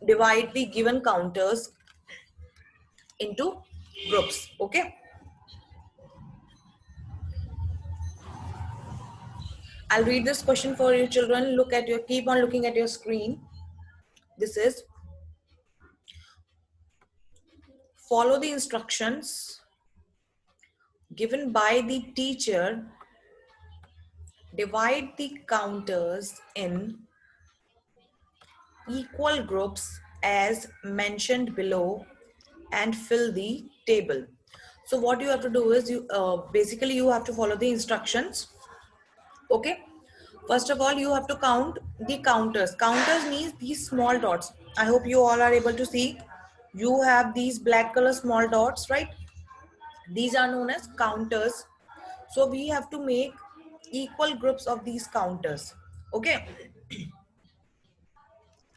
divide the given counters into groups. Okay, I'll read this question for you children. Keep on looking at your screen. This is, follow the instructions given by the teacher, divide the counters in equal groups as mentioned below and fill the table. So what you have to do is basically you have to follow the instructions. Okay, first of all you have to count the counters. Counters means these small dots. I hope you all are able to see. You have these black color small dots, right? These are known as counters. So we have to make equal groups of these counters. Okay,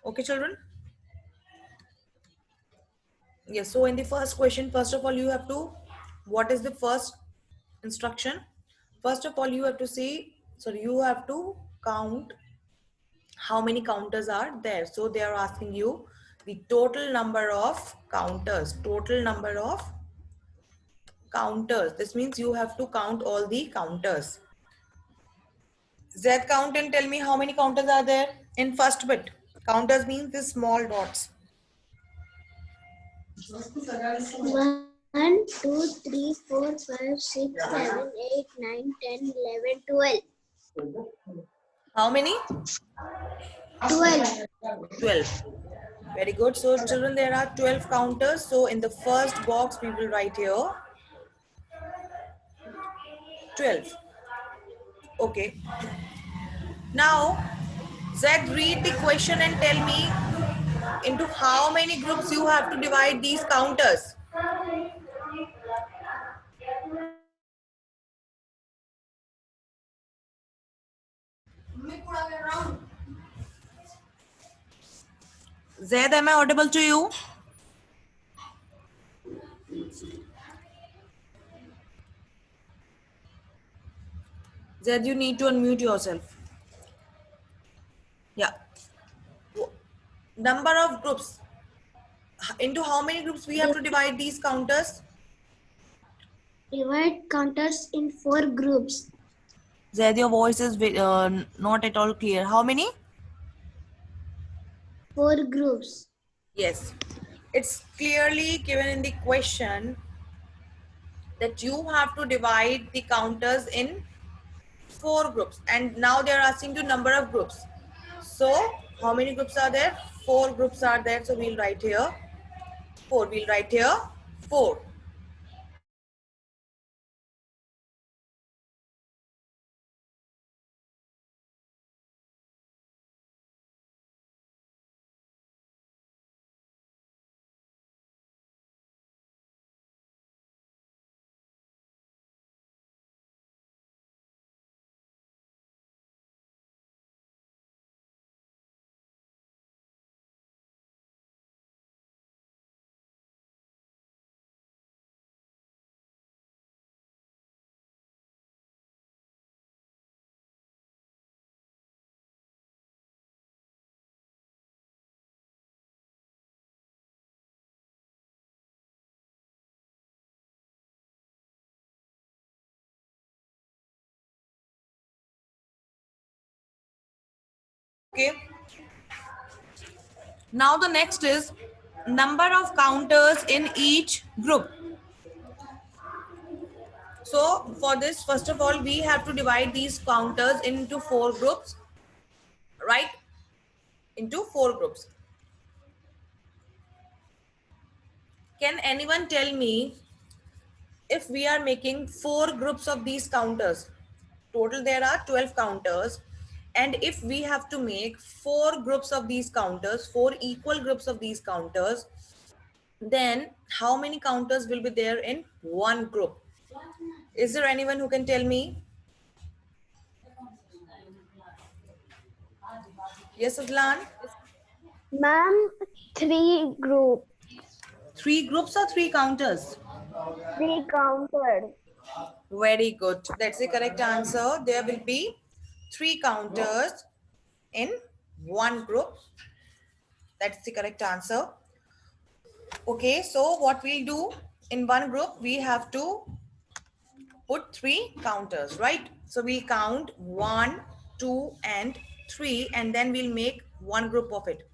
okay children. Yes, so in the first question, first of all, you have to, what is the first instruction? First of all, you have to say, so you have to count how many counters are there. So they are asking you the total number of counters, total number of counters. This means you have to count all the counters. Z, count and tell me how many counters are there in first bit. Counters means the small dots. 1, 2, 3, 4, 5, 6, 7, 8, 9, 10, 11, 12. How many? 12. 12. Very good. So children, there are 12 counters. So in the first box, we will write here 12. Okay. Now, Zed, read the question and tell me into how many groups you have to divide these counters. Zed, am I audible to you? Zed, you need to unmute yourself. Yeah. Number of groups. Into how many groups we have to divide these counters? Divide counters in 4 groups. Zed, your voice is not at all clear. How many? 4 groups. Yes. It's clearly given in the question that you have to divide the counters in 4 groups, and now they are asking you number of groups. So how many groups are there? 4 groups are there. So we'll write here 4. We'll write here 4. Okay. Now the next is number of counters in each group. So for this, first of all, we have to divide these counters into 4 groups, right? Into 4 groups. Can anyone tell me, if we are making 4 groups of these counters, total there are 12 counters, and if we have to make 4 groups of these counters, 4 equal groups of these counters, then how many counters will be there in one group? Is there anyone who can tell me? Yes, Adlan? Ma'am, 3 groups. 3 groups or 3 counters? 3 counters. Very good. That's the correct answer. There will be 3 counters in one group. That's the correct answer. Okay, so what we'll do, in one group, we have to put 3 counters, right? So we'll count 1, 2, and 3, and then we'll make one group of it.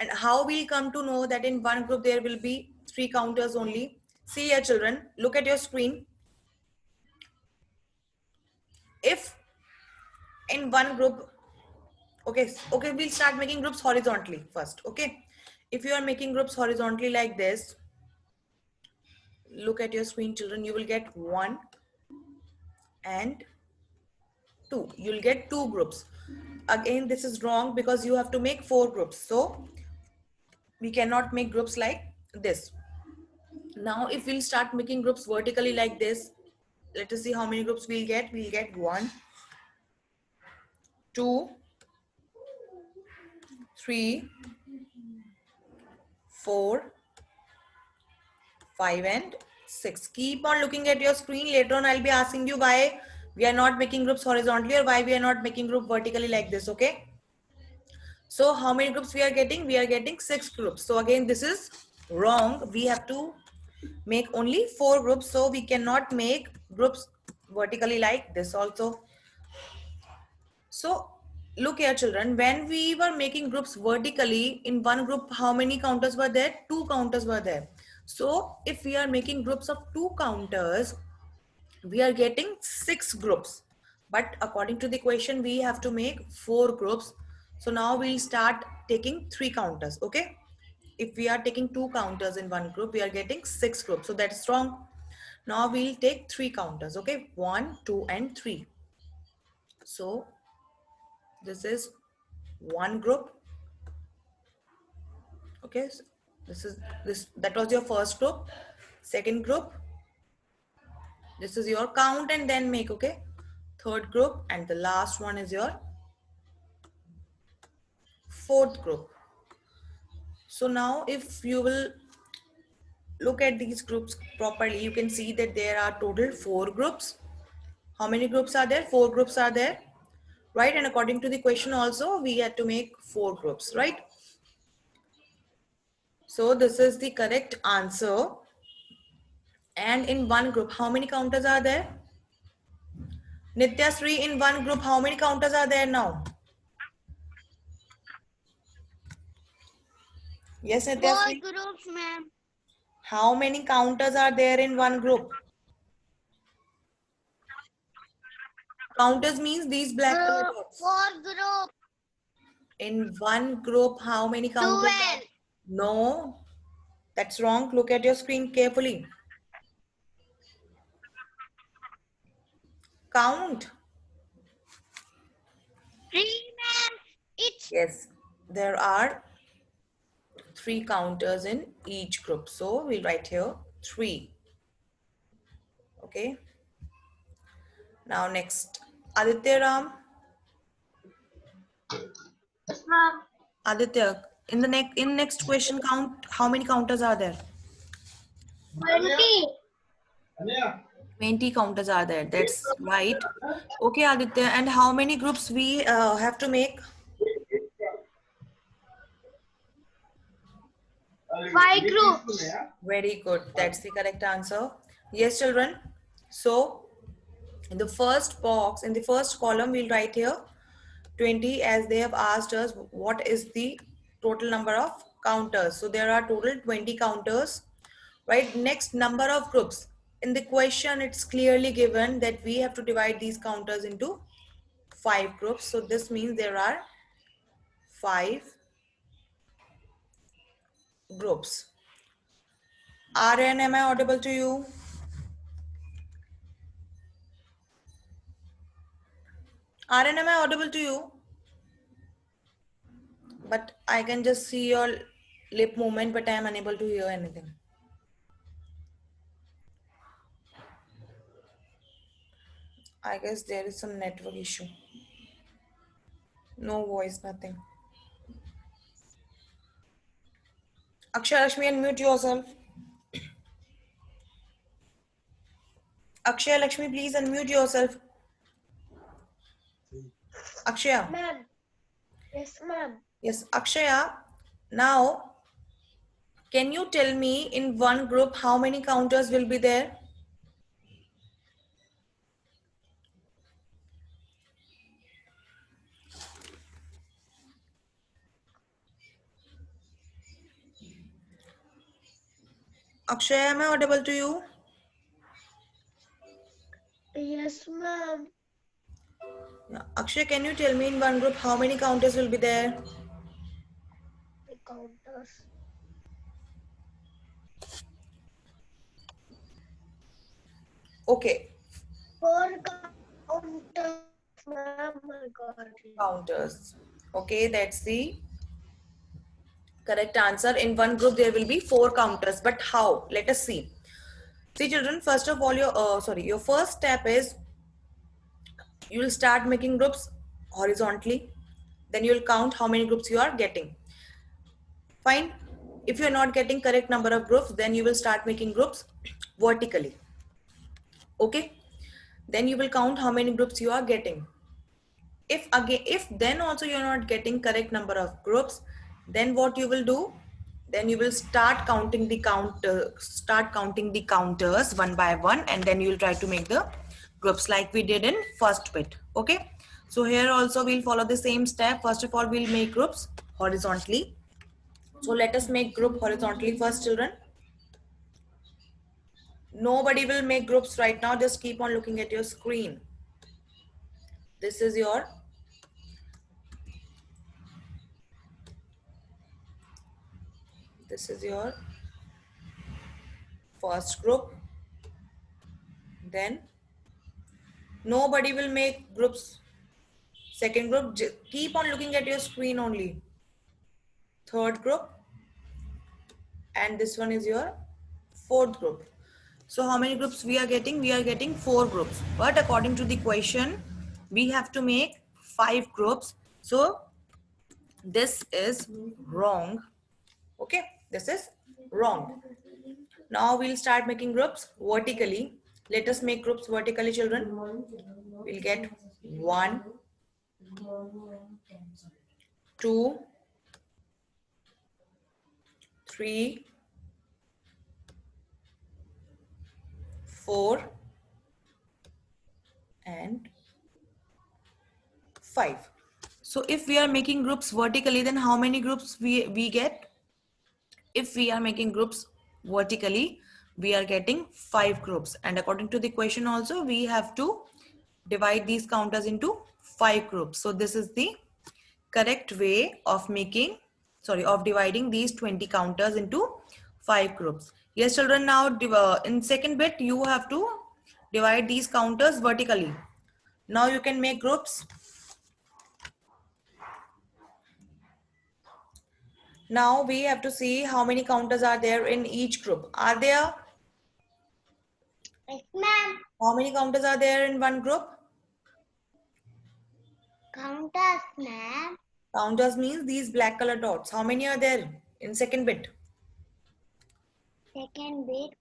And how we'll come to know that in one group there will be 3 counters only? See here, children, look at your screen. If in one group, okay, we'll start making groups horizontally first. Okay, if you are making groups horizontally like this, look at your screen, children, you will get 1 and 2. You'll get 2 groups. Again, this is wrong because you have to make 4 groups. So we cannot make groups like this. Now, if we'll start making groups vertically like this, let us see how many groups we'll get. We'll get 1, 2, 3, 4, 5, and 6. Keep on looking at your screen. Later on, I'll be asking you why we are not making groups horizontally or why we are not making group vertically like this. Okay. So how many groups we are getting? We are getting 6 groups. So again, this is wrong. We have to make only 4 groups. So we cannot make groups vertically like this also. So look here, children, when we were making groups vertically, in one group, how many counters were there? 2 counters were there. So if we are making groups of 2 counters, we are getting 6 groups. But according to the question, we have to make 4 groups. So now we'll start taking 3 counters. Okay. If we are taking 2 counters in one group, we are getting 6 groups. So that's wrong. Now we'll take 3 counters. Okay. 1, 2, and 3. So this is one group. Okay. So that was your first group. Second group. This is your count and then make. Okay. Third group, and the last one is your fourth group. So now if you will look at these groups properly, you can see that there are total 4 groups. How many groups are there? 4 groups are there, right? And according to the question also, we had to make 4 groups, right? So this is the correct answer. And in one group, how many counters are there? Nitya Sri, in one group, how many counters are there now? Yes, Nitya Sri. 4 groups, ma'am. How many counters are there in one group? Counters means these black color dots. 4 groups. In one group, how many counters 12. are? No, that's wrong. Look at your screen carefully. Count. 3, ma'am. It's Yes, there are 3 counters in each group. So we'll write here 3. Okay. Now next, Aditya Ram. ma'am. Aditya, in next question, count how many counters are there? 20. 20 counters are there. That's right. Okay, Aditya. And how many groups we have to make? 5 groups. Very good. That's the correct answer. Yes, children. So in the first box, in the first column, we'll write here 20 as they have asked us what is the total number of counters. So there are total 20 counters, right? Next, number of groups. In the question, it's clearly given that we have to divide these counters into 5 groups. So this means there are 5 groups. RN, am I audible to you? RN, am I audible to you? But I can just see your lip movement, but I am unable to hear anything. I guess there is some network issue. No voice, nothing. Akshay Lakshmi, unmute yourself. Akshay Lakshmi, please unmute yourself. Akshaya. Ma'am. Yes, ma'am. Yes, Akshaya. Now, can you tell me in one group how many counters will be there? Akshay, am I audible to you? Yes, ma'am. Yeah. Akshay, can you tell me in one group how many counters will be there? The counters. Okay, Four counters, ma'am. I got it. counters. Okay, that's the correct answer. In one group, there will be four counters. But how? Let us see. See, children, first of all, your first step is you will start making groups horizontally. Then you will count how many groups you are getting. Fine. If you are not getting correct number of groups, then you will start making groups vertically. Okay. Then you will count how many groups you are getting. If then also you are not getting correct number of groups, then what you will do, then you will start counting the counters one by one, and then you will try to make the groups like we did in first bit. Okay, so here also we'll follow the same step. First of all, we'll make groups horizontally. So let us make group horizontally first, children. Nobody will make groups right now, just keep on looking at your screen. This is your this is your first group. Then nobody will make groups. Second group, keep on looking at your screen only. Third group, and this one is your fourth group. So how many groups we are getting? We are getting four groups. But according to the question, we have to make five groups. So this is wrong. Okay, this is wrong. Now we'll start making groups vertically. Let us make groups vertically, children. We'll get one, two, three, 4 and 5. So if we are making groups vertically, then how many groups we get? If we are making groups vertically, we are getting 5 groups. And according to the question also, we have to divide these counters into 5 groups. So this is the correct way of of dividing these 20 counters into 5 groups. Yes, children, now in second bit, you have to divide these counters vertically. Now you can make groups. Now we have to see how many counters are there in each group. Are there? Yes, ma'am. How many counters are there in one group? Counters, ma'am. Counters means these black color dots. How many are there in second bit? Second bit.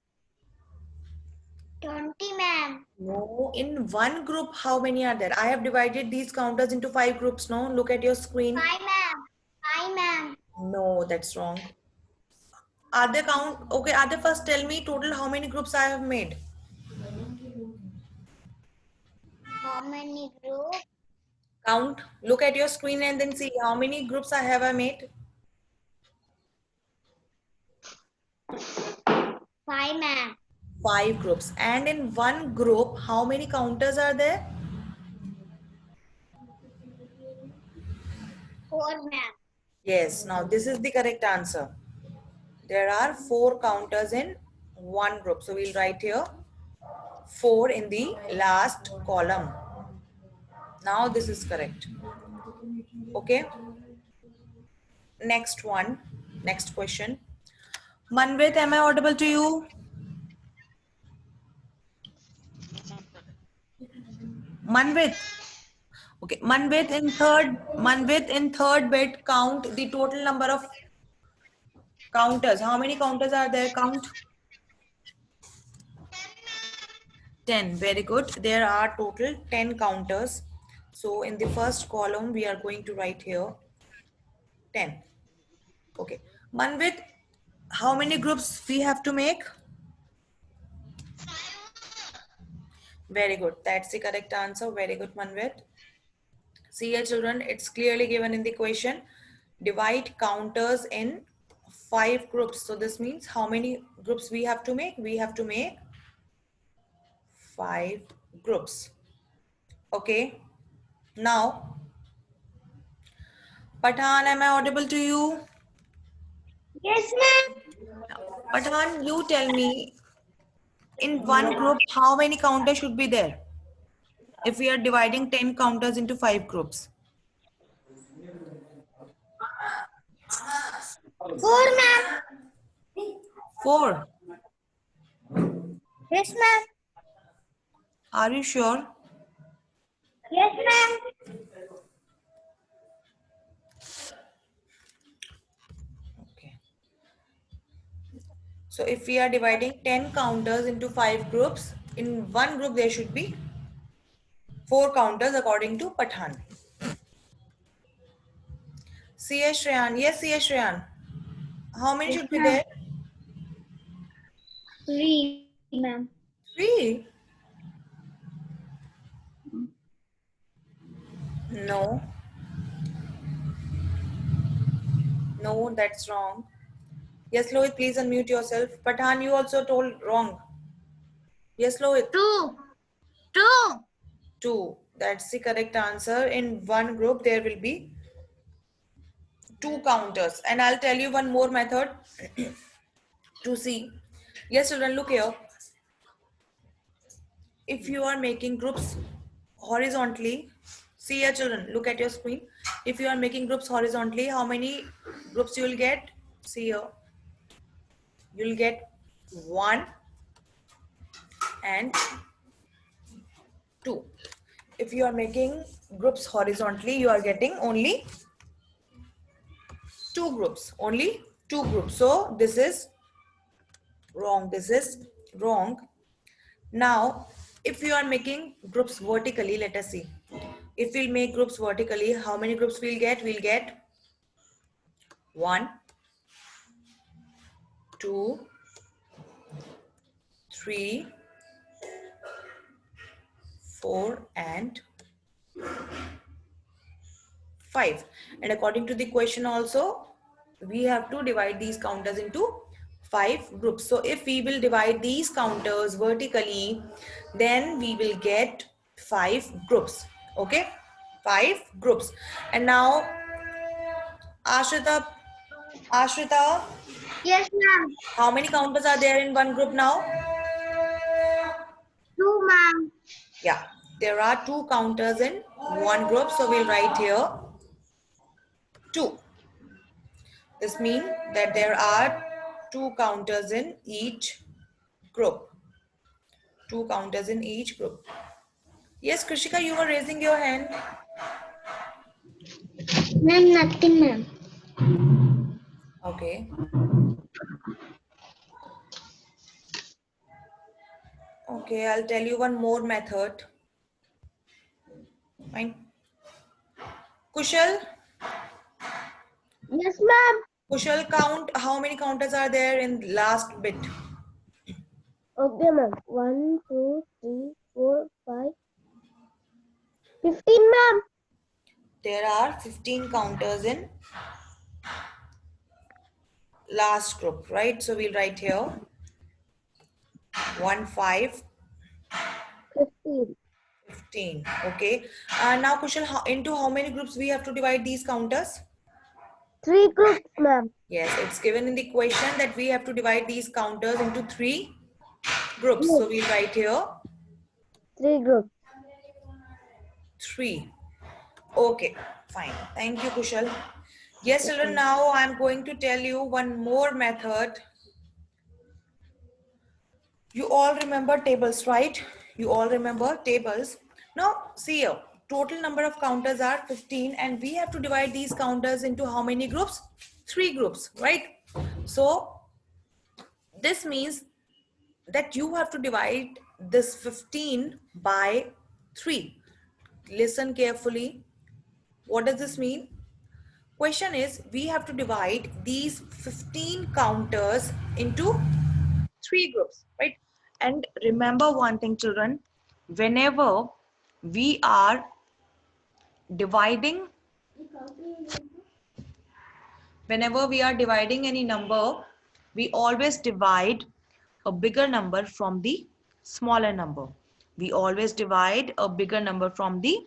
20, ma'am. No, in one group, how many are there? I have divided these counters into 5 groups. No, look at your screen. 5, ma'am. 5, ma'am. No, that's wrong. Are they count? Okay, are they first tell me total how many groups I have made? How many groups? Count. Look at your screen and then see how many groups I made. 5, ma'am. 5 groups. And in one group, how many counters are there? 4, ma'am. Yes, now this is the correct answer. There are 4 counters in one group. So we'll write here 4 in the last column. Now this is correct. Okay. Next one. Next question. Manvit, am I audible to you? Manvit. Okay. Manvit in third bit, count the total number of counters. How many counters are there? Count. 10. Very good. There are total 10 counters. So in the first column, we are going to write here 10. Okay. Manvit, how many groups we have to make? Very good. That's the correct answer. Very good, Manvit. See here, children, it's clearly given in the question. Divide counters in 5 groups. So this means how many groups we have to make? We have to make 5 groups. Okay. Now, Pathan, am I audible to you? Yes, ma'am. Pathan, you tell me, in one group, how many counters should be there? If we are dividing 10 counters into 5 groups. 4, ma'am. 4. Yes, ma'am. Are you sure? Yes, ma'am. Okay. So if we are dividing 10 counters into 5 groups, in one group there should be 4 counters according to Pathan. CS Shreyan. Yes, CS Shreyan. How many Yes, should be ma'am. there? 3, ma'am. 3? No. No, that's wrong. Yes, Lohit, please unmute yourself. Pathan, you also told wrong. Yes, Lohit. 2. 2. 2. That's the correct answer. In one group, there will be 2 counters. And I'll tell you one more method to see. Yes, children, look here. If you are making groups horizontally, see here, children, look at your screen. If you are making groups horizontally, how many groups you will get? See here. You'll get 1 and 2. If you are making groups horizontally, you are getting only 2 groups. Only 2 groups. So this is wrong. This is wrong. Now, if you are making groups vertically, let us see. If we'll make groups vertically, how many groups we'll get? We'll get 1, 2, 3, 4, and 5. And according to the question also, we have to divide these counters into 5 groups. So if we will divide these counters vertically, then we will get 5 groups. Okay, 5 groups. And now, Ashrita, Ashrita, Yes, ma'am. how many counters are there in one group now? 2, ma'am. Yeah, there are 2 counters in one group. So we'll write here 2. This means that there are 2 counters in each group. 2 counters in each group. Yes, Krishika, you were raising your hand. Ma'am, nothing, ma'am. Okay. Okay, I'll tell you one more method. Fine. Kushal, Yes, ma'am. Kushal, count how many counters are there in last bit. Okay, ma'am. 1, 2, 3, 4, 5, 15, ma'am. There are 15 counters in last group, right? So we'll write here 1, 5, 15. 15. Okay. Now, Kushal, into how many groups we have to divide these counters? 3 groups, ma'am. Yes, it's given in the question that we have to divide these counters into 3 groups. So Groups. we'll write here 3 groups. 3. Okay, fine. Thank you, Kushal. Yes, Yes, children, ma'am. now I'm going to tell you one more method. You all remember tables, right? You all remember tables. Now, see here, total number of counters are 15 and we have to divide these counters into how many groups? 3 groups, right? So, this means that you have to divide this 15 by 3. Listen carefully. What does this mean? Question is, we have to divide these 15 counters into three groups, right? And remember one thing, children, whenever we are dividing whenever we are dividing any number, we always divide a bigger number from the smaller number. We always divide a bigger number from the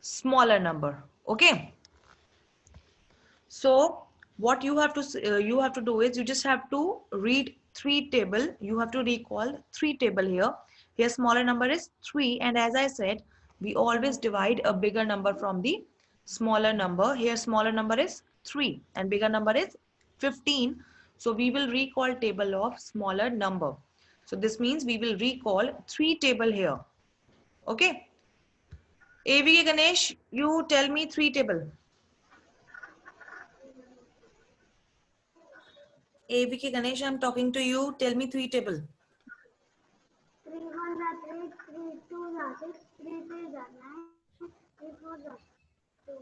smaller number. Okay. So what you have to do is you just have to read three table. You have to recall three table here. Here smaller number is 3, and as I said, we always divide a bigger number from the smaller number. Here smaller number is 3 and bigger number is 15. So we will recall table of smaller number. So this means we will recall three table here. Okay. AVK Ganesh, you tell me three table. AVK Ganesh, I'm talking to you. Tell me three table. 3 1s are 3, 3 2s are 6, 3 3s are 9, 3 4s are 12,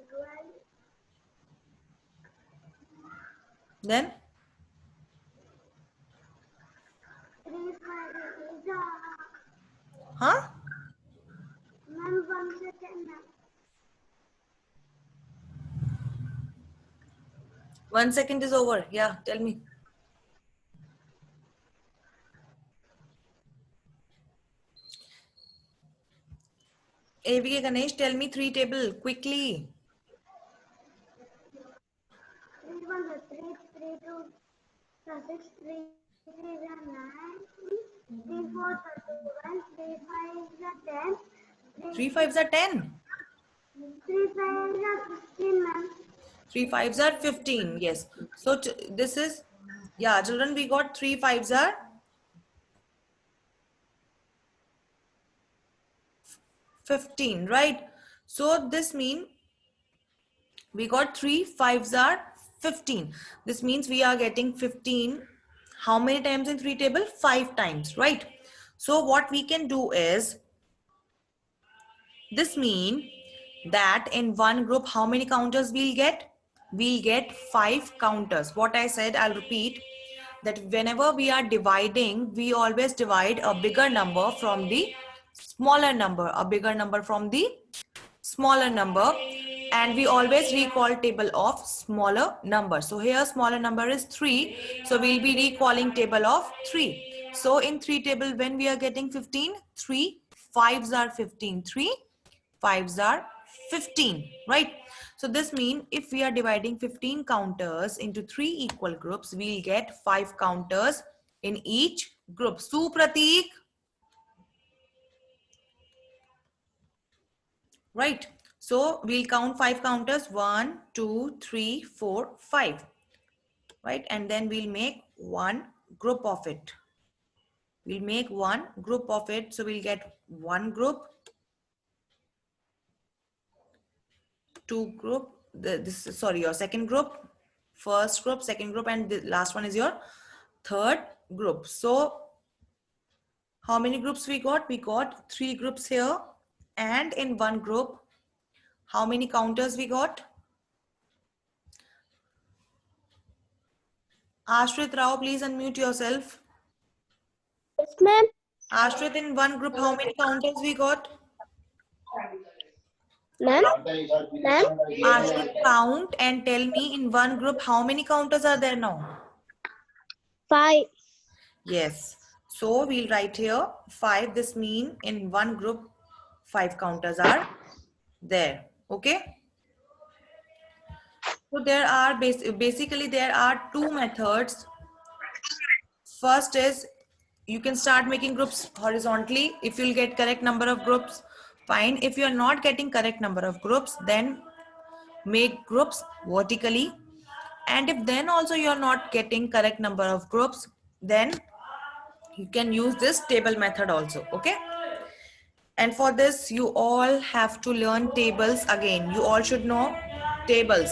Then, 3 5 is a huh? ma'am 1 second ma'am. 1 second is over. Yeah, tell me. AVK Ganesh, tell me three table quickly. 3 1s are 3, 3 2s are 6, 3 3s are 9, 3 4s are 12, 3 5s are 10, 3 Three fives are 10. 3 5s are 15 ma'am. Three fives are 15. Yes. So this is, yeah, children, we got three fives are 15, right? So this means we got three fives are 15. This means we are getting 15. How many times in three table? 5 times, right? So what we can do is, this means that in one group, how many counters we'll get? We'll get 5 counters. What I said, I'll repeat, that whenever we are dividing, we always divide a bigger number from the smaller number, a bigger number from the smaller number, and we always recall table of smaller number. So here smaller number is 3, so we'll be recalling table of 3. So in 3 table, when we are getting 15, 3 5s are 15, 3 5s are 15, right? So this means if we are dividing 15 counters into 3 equal groups, we'll get 5 counters in each group. Supratik, right? So we'll count 5 counters, 1, 2, 3, 4, 5, right? And then we'll make one group of it. We'll make one group of it. So we'll get one group, two group, this is, sorry, your second group, first group, second group, and the last one is your third group. So how many groups we got? We got 3 groups here, and in one group, how many counters we got? Ashrit Rao, please unmute yourself. Yes ma'am. Ashrit, in one group, how many counters we got? Ma'am. Ma'am. Ashrit, count and tell me in one group how many counters are there now? 5. Yes. So we'll write here 5. This means in one group 5 counters are there. Okay. So there are basically there are two methods. First is you can start making groups horizontally. If you'll get correct number of groups, fine. If you are not getting correct number of groups, then make groups vertically. And if then also you are not getting correct number of groups, then you can use this table method also. Okay. And for this, you all have to learn tables again. You all should know tables.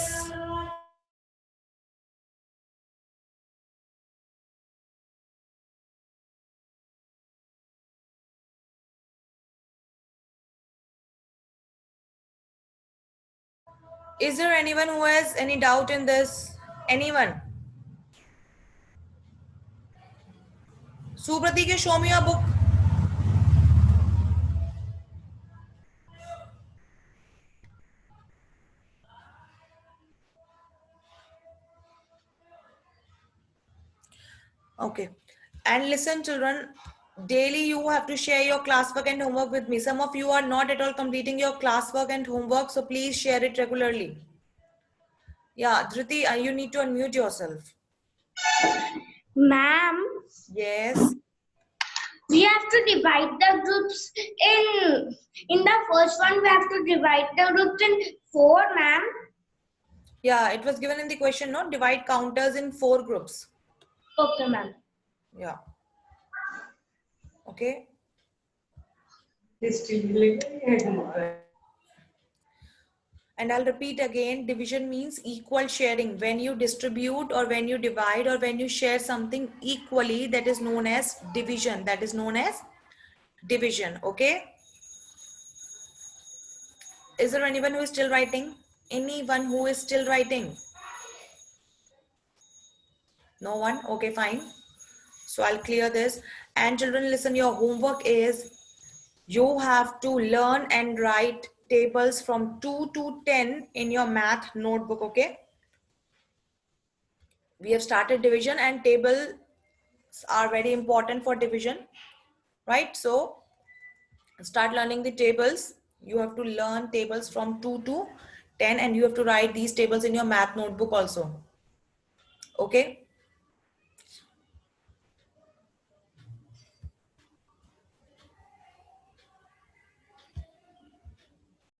Is there anyone who has any doubt in this? Anyone? Supratika, show me your book. Okay. And listen, children, daily you have to share your classwork and homework with me. Some of you are not at all completing your classwork and homework, so please share it regularly. Yeah, Dhriti, you need to unmute yourself. Ma'am, Yes. we have to divide the groups in the first one we have to divide the groups in four, ma'am. Yeah, it was given in the question, no? Divide counters in 4 groups. Okay, ma'am. Yeah. Okay. And I'll repeat again, division means equal sharing. When you distribute or when you divide or when you share something equally, that is known as division. That is known as division. Okay. Is there anyone who is still writing? Anyone who is still writing? No one? Okay, fine. So I'll clear this. And children, listen, your homework is you have to learn and write tables from 2 to 10 in your math notebook. Okay. We have started division and tables are very important for division, right? So start learning the tables. You have to learn tables from 2 to 10 and you have to write these tables in your math notebook also. Okay.